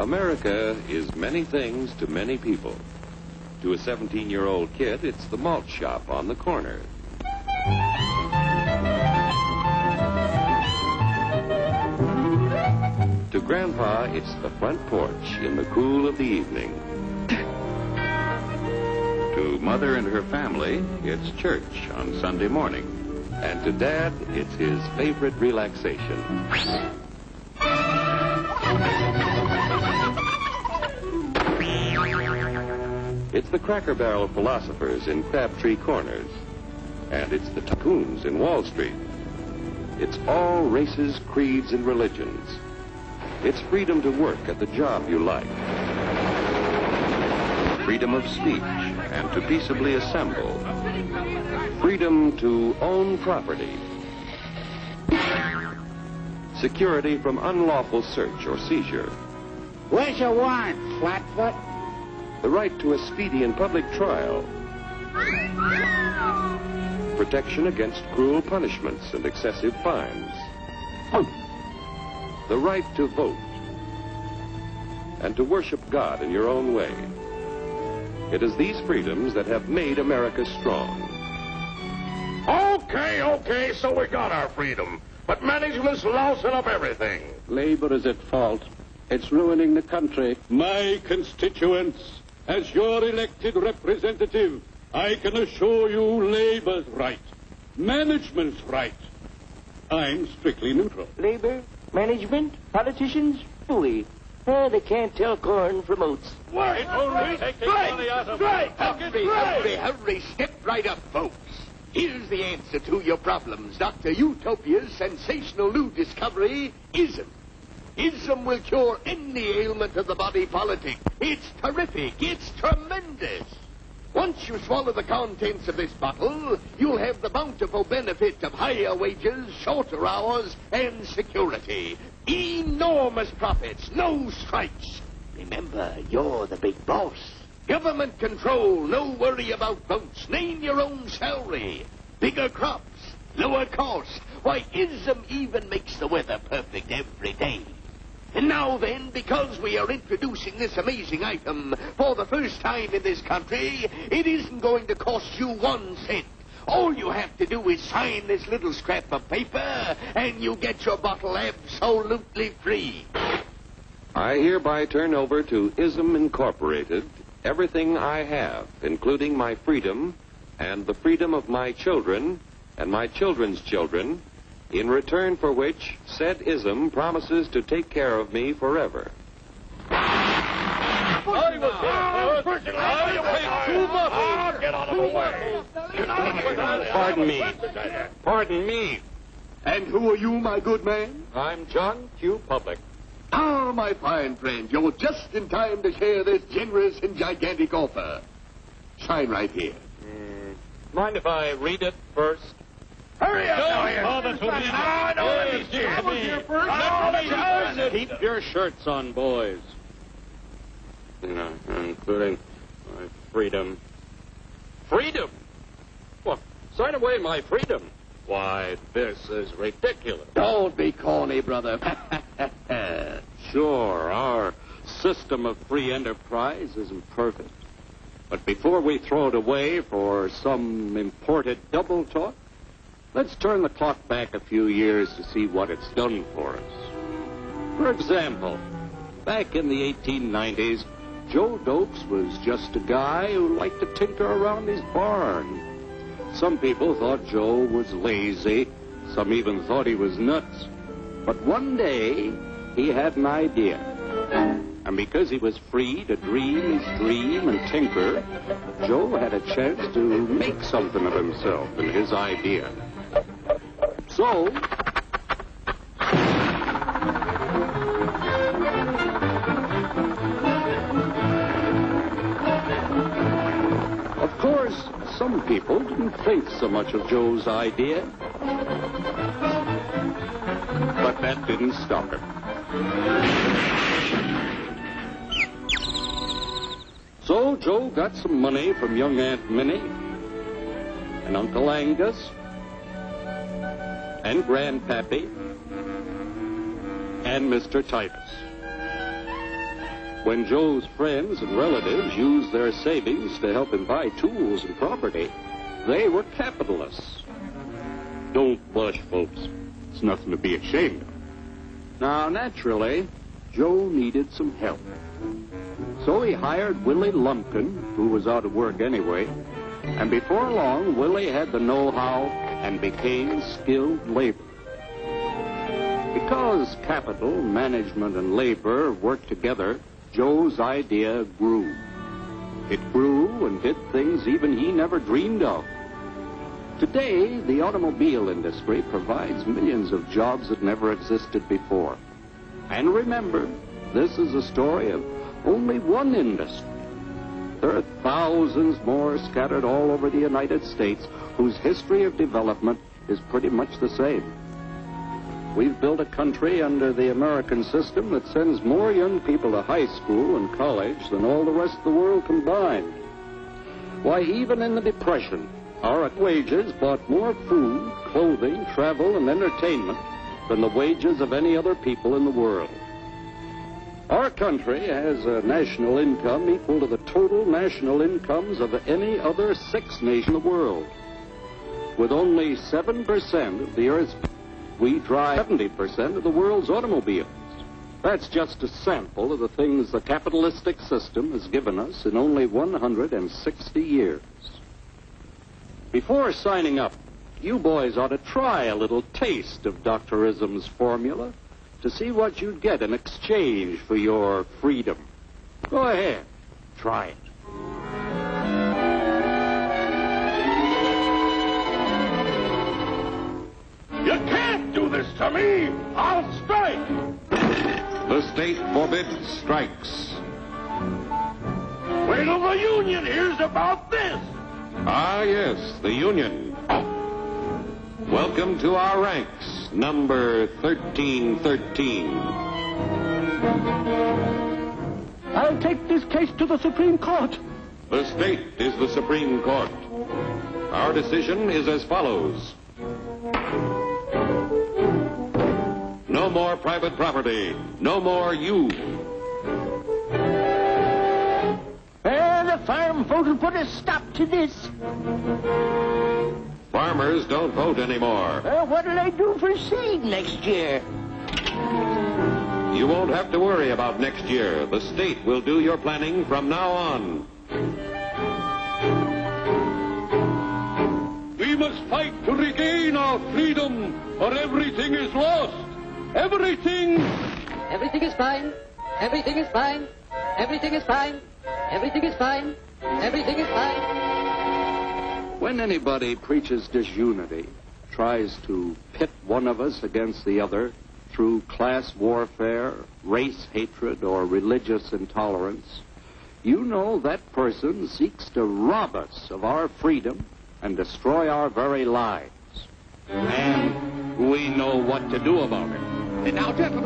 America is many things to many people. To a 17-year-old kid, it's the malt shop on the corner. To Grandpa, it's the front porch in the cool of the evening. To Mother and her family, it's church on Sunday morning. And to Dad, it's his favorite relaxation. It's the Cracker Barrel philosophers in Crabtree Corners. And it's the tycoons in Wall Street. It's all races, creeds, and religions. It's freedom to work at the job you like. Freedom of speech and to peaceably assemble. Freedom to own property. Security from unlawful search or seizure. Where's your warrant, Flatfoot? The right to a speedy and public trial. Protection against cruel punishments and excessive fines. The right to vote. And to worship God in your own way. It is these freedoms that have made America strong. Okay, so we got our freedom. But management's lousing up everything. Labor is at fault. It's ruining the country. My constituents, as your elected representative, I can assure you Labor's right. Management's right. I'm strictly neutral. Labor, management, politicians, fooey. They can't tell corn from oats. Wait, Hurry, step right up, folks. Here's the answer to your problems. Dr. Utopia's sensational new discovery, ISM. ISM will cure any ailment of the body politic. It's terrific. It's tremendous. Once you swallow the contents of this bottle, you'll have the bountiful benefit of higher wages, shorter hours, and security. Enormous profits, no strikes. Remember, you're the big boss. Government control, no worry about votes. Name your own salary. Bigger crops, lower costs. Why, ISM even makes the weather perfect every day. And now then, because we are introducing this amazing item for the first time in this country, it isn't going to cost you 1 cent. All you have to do is sign this little scrap of paper, and you get your bottle absolutely free. I hereby turn over to ISM Incorporated everything I have, including my freedom and the freedom of my children and my children's children, in return for which said ISM promises to take care of me forever. Get out of the way. Pardon me. And who are you, my good man? I'm John Q. Public. Ah, my fine friend, you're just in time to share this generous and gigantic offer. Sign right here. Mind if I read it first? Hurry up, Keep your shirts on, boys. Including my freedom. Freedom? Well, sign away my freedom. Why, this is ridiculous. Don't be corny, brother. Sure, our system of free enterprise isn't perfect. But before we throw it away for some imported double talk, let's turn the clock back a few years to see what it's done for us. For example, back in the 1890s, Joe Dokes was just a guy who liked to tinker around his barn. Some people thought Joe was lazy. Some even thought he was nuts. But one day, he had an idea. And because he was free to dream his dream and tinker, Joe had a chance to make something of himself and his idea. So, of course, some people didn't think so much of Joe's idea. But that didn't stop him. So Joe got some money from young Aunt Minnie and Uncle Angus and Grandpappy and Mr. Titus. When Joe's friends and relatives used their savings to help him buy tools and property, they were capitalists. Don't blush, folks. It's nothing to be ashamed of. Now, naturally, Joe needed some help. So he hired Willie Lumpkin, who was out of work anyway, and before long, Willie had the know-how and became skilled labor. Because capital, management, and labor worked together, Joe's idea grew. It grew and did things even he never dreamed of. Today, the automobile industry provides millions of jobs that never existed before. And remember, this is a story of only one industry. There are thousands more scattered all over the United States whose history of development is pretty much the same. We've built a country under the American system that sends more young people to high school and college than all the rest of the world combined. Why, even in the Depression, our wages bought more food, clothing, travel, and entertainment than the wages of any other people in the world. Our country has a national income equal to the total national incomes of any other 6 nations in the world. With only 7% of the Earth's we drive 70% of the world's automobiles. That's just a sample of the things the capitalistic system has given us in only 160 years. Before signing up, you boys ought to try a little taste of Dr. Ism's formula to see what you'd get in exchange for your freedom. Go ahead, try it. You can't do this to me! I'll strike! The state forbids strikes. Wait till the union hears about this! Ah, yes, the Union. Welcome to our ranks, number 1313. I'll take this case to the Supreme Court. The state is the Supreme Court. Our decision is as follows. No more private property. No more you. The farm vote will put a stop to this. Farmers don't vote anymore. What'll I do for seed next year? You won't have to worry about next year. The state will do your planning from now on. We must fight to regain our freedom, or everything is lost. Everything! Everything is fine. Everything is fine. Everything is fine. Everything is fine. Everything is fine. When anybody preaches disunity, tries to pit one of us against the other through class warfare, race hatred, or religious intolerance, you know that person seeks to rob us of our freedom and destroy our very lives. And we know what to do about it. And now, gentlemen.